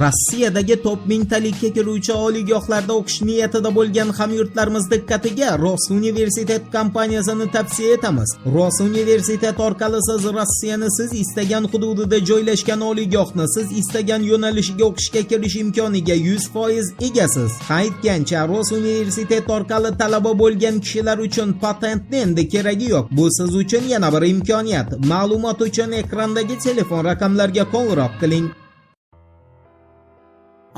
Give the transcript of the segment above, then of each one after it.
Rossiyadagi top mingtalikka kiruvchi oliygohlarda o'qish niyatida bo'lgan hamyurtlarimiz diqqatiga Ros universitet kompaniyasini tavsiya etamiz. Ros universitet orqali siz Rossiyani siz istagan hududida joylashgan oliygohni siz istagan yo'nalishiga o'qishga kirish imkoniga 100% egasiz. Aytgancha, Ros universitet orqali talaba bo'lgan kishilar uchun patentni endi keragi yo'q. Bu siz uchun yana bir imkoniyat. Ma'lumot uchun ekrandagi telefon raqamlarga qo'ng'iroq qiling.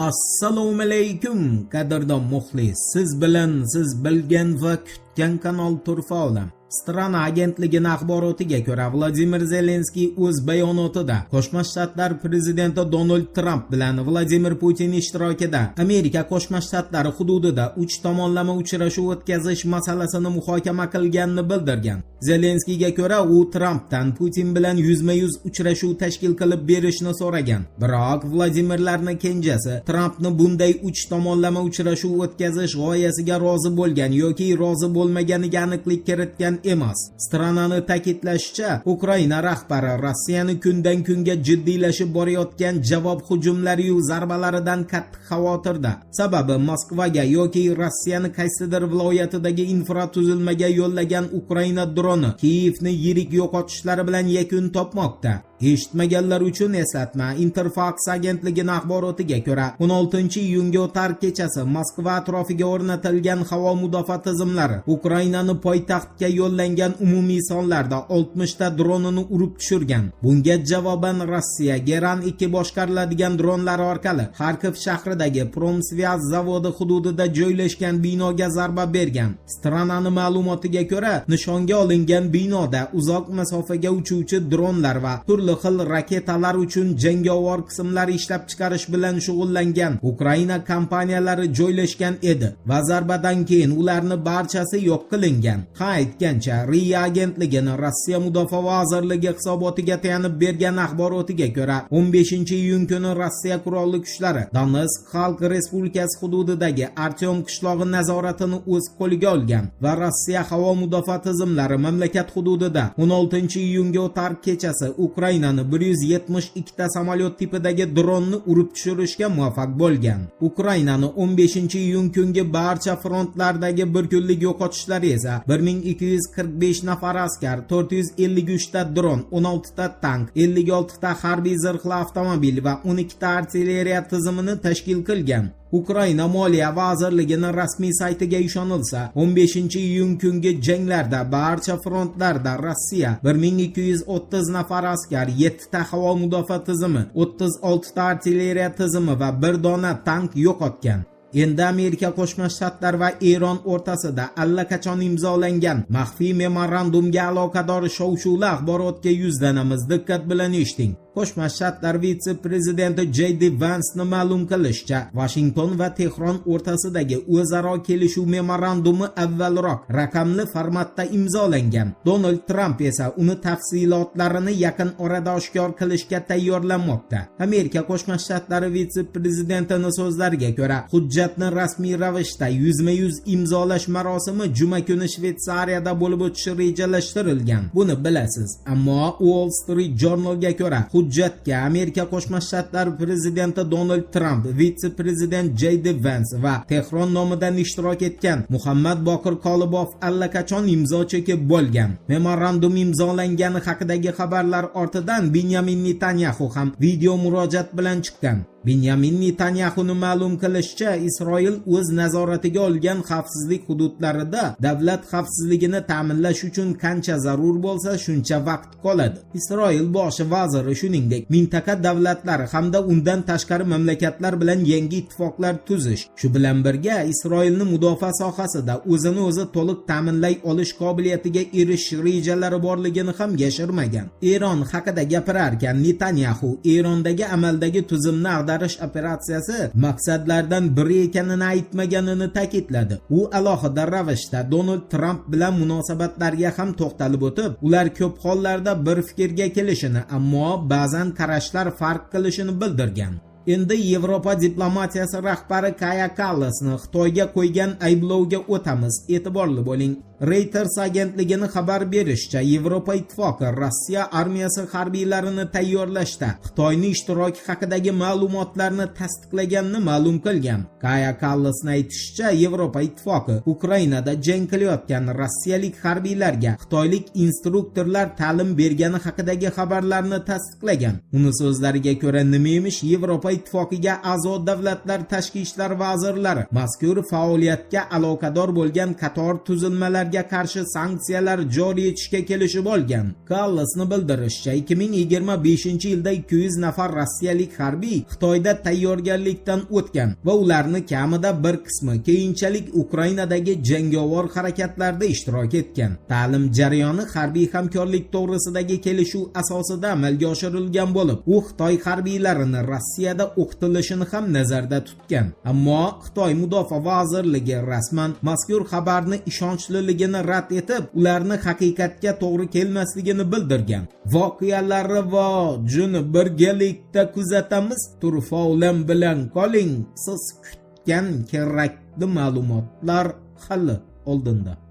Assalomu alaykum qadrdon muxlis. Siz bilan siz bilgan va kutgan kanal Turfa olam. Strana agentligining axborotiga ko'ra, Vladimir Zelenskiy o'z bayonotida Qo'shma Shtatlar prezidenti Donald Trump bilan Vladimir Putin ishtirokida Amerika Qo'shma Shtatlari hududida 3 tomonlama uchrashuv o'tkazish masalasini muhokama qilganini bildirgan. Zelenskiyga ko'ra, u Trumpdan Putin bilan yuzma-yuz uchrashuv tashkil qilib berishni so'ragan. Biroq Vladimirlarning kenjasi Trumpni bunday 3 tomonlama uchrashuv o'tkazish g'oyasiga rozi bo'lgan yoki rozi bo'lmaganiga aniqlik kiritgan emas. Stranani ta'kidlashicha, Ukraina rahbari Rossiyani kundan kunga jiddiylashib borayotgan javob hujumlari va zarbalaridan qattiq xavotirda. Sababi Moskvaga yoki Rossiyaning qaysidir viloyatidagi infratuzilmaga yo'llagan Ukraina droni Kiyevni yirik yo'qotishlari bilan yakun topmoqda. Eshitmaganlar uchun eslatma. Interfax agentligining axborotiga ko'ra, 16-iyunga o'tar kechasi Moskva atrofiga o'rnatilgan havo mudofaa tizimlari Ukrainani poytaxtga yo'llangan umumiy sonlarda 60 ta dronini urib tushirgan. Bunga javoban Rossiya Geran 2 boshqariladigan dronlar orqali Xarkov shahridagi Promsvyaz zavodi hududida joylashgan binoga zarba bergan. Strananing ma'lumotiga ko'ra, nishonga olingan binoda uzoq masofaga uchuvchi dronlar va turli xil raketalar uchun jangovar qismlar ishlab chiqarish bilan shug'ullangan Ukraina kompaniyalari joylashgan edi va zarbadan keyin ularning barchasi yo'q qilingan. Aytgancha, RIA agentligining Rossiya Mudofaa vazirligi hisobotiga tayanib bergan axborotiga ko'ra, 15-iyun kuni Rossiya qurolli kuchlari Donetsk Xalq Respublikasi hududidagi Artyom qishlog'i nazoratini o'z qo'liga olgan va Rossiya havo mudofaa tizimlari mamlakat hududida 16-iyunga o'tar kechasi Ukrainani 172 ta samolyot tipidagi dronni urib tushirishga muvaffaq bo'lgan. Ukrainani 15-iyun kungi barcha frontlardagi bir kunlik yo'qotishlar esa 1245 nafar askar, 453 ta dron, 16 ta tank, 56 ta harbiy zirhli avtomobil va 12 ta artilleriya tizimini tashkil qilgan. Ukraina Moliya vazirligining rasmiy saytiga ishonilsa, 15-iyun kungi janglarda barcha frontlarda Rossiya 1230 nafar askar, 7 ta havo mudofaa tizimi, 36 ta artilleriya tizimi va 1 dona tank yo'qotgan. Endi Amerika Qo'shma Shtatlari va Eron o'rtasida allaqachon imzolangan maxfiy memorandumga aloqador shov-shuvli axborotga yuzlanamiz. Diqqat bilan eshiting. Qo'shma Shtatlar vitse-prezidenti J.D. Vance'ni ma'lum qilishicha, Washington va Tehron o'rtasidagi o'zaro kelishuv memorandumi avvalroq raqamli formatda imzolangan. Donald Trump esa uni tafsilotlarini yaqin orada oshkor qilishga tayyorlanmoqda. Amerika Qo'shma Shtatlari vitse-prezidentining so'zlariga ko'ra, hujjatni rasmiy ravishda yuzma-yuz imzolash marosimi juma kuni Shveysariyada bo'lib o'tishi rejalashtirilgan. Buni bilasiz. Ammo Wall Street Journalga ko'ra, hujjatga Amerika Qo'shma Shtatlari prezidenti Donald Trump, vitse-prezident J.D. Vance va Tehron nomidan ishtirok etgan Muhammad Boqir Kolibov allaqachon imzo chekib bo'lgan. Memorandum imzolangani haqidagi xabarlar ortidan Benyamin Netanyahu ham video murojaat bilan chiqqan. Benyamin Netanyahuning ma'lum qilishicha, Isroil o'z nazoratiga olgan xavfsizlik hududlarida davlat xavfsizligini ta'minlash uchun qancha zarur bo'lsa, shuncha vaqt qoladi. Isroil bosh vaziri shuningdek, mintaqa davlatlari hamda undan tashqari mamlakatlar bilan yangi ittifoqlar tuzish, shu bilan birga Isroilning mudofaa sohasida o'zini o'zi to'liq ta'minlay olish qobiliyatiga erishish rejalari borligini ham yashirmagan. Eron haqida gapirarkan Netanyahu Erondagi amaldagi tuzumni ag'darish operatsiyasi maqsadlardan biri ekanini aytmaganini ta'kidladi. U alohida ravishda Donald Trump bilan munosabatlarga ham to'xtalib o'tib, ular ko'p hollarda bir fikrga kelishini, ammo ba'zan qarashlar farq qilishini bildirgan. Endi Yevropa diplomatiyasi rahbari Kaja Kallasni Xitoyga qo'ygan ayblovga o'tamiz. E'tiborli bo'ling. Reuters agentligining xabar berishicha, Yevropa ittifoqi Rossiya armiyasi harbiylarini tayyorlashda Xitoyning ishtiroki haqidagi ma'lumotlarni tasdiqlaganini ma'lum qilgan. Kaya Kallasning aytishicha, Yevropa ittifoqi Ukrainada jang qilayotgan rossiyalik harbiylarga xitoylik instruktorlar ta'lim bergani haqidagi xabarlarni tasdiqlagan. Uning so'zlariga ko'ra, nima emish, Yevropa ittifoqiga a'zo davlatlar tashqi ishlar vazirlari mazkur faoliyatga aloqador bo'lgan qator tuzilmalarga qarshi sanksiyalar joriy etishga kelishib olgan. Kallasning bildirishicha, 2025-yilda 200 nafar rossiyalik harbiy Xitoyda tayyorgarlikdan o'tgan va ularning kamida bir qismi keyinchalik Ukrainadagi jangovar harakatlarda ishtirok etgan. Ta'lim jarayoni harbiy hamkorlik to'g'risidagi kelishuv asosida amalga oshirilgan bo'lib, u Xitoy harbiylarini Rossiyada o'qitilishini ham nazarda tutgan. Ammo Xitoy mudofaa vazirligi rasman mazkur xabarni ishonchliligini rad etib, ularni haqiqatga to'g'ri kelmasligini bildirgan. Voqealar rivojini birgalikda kuzatamiz. Turfa-olam bilan qoling. Siz kutgan kerakli ma'lumotlar hali oldinda.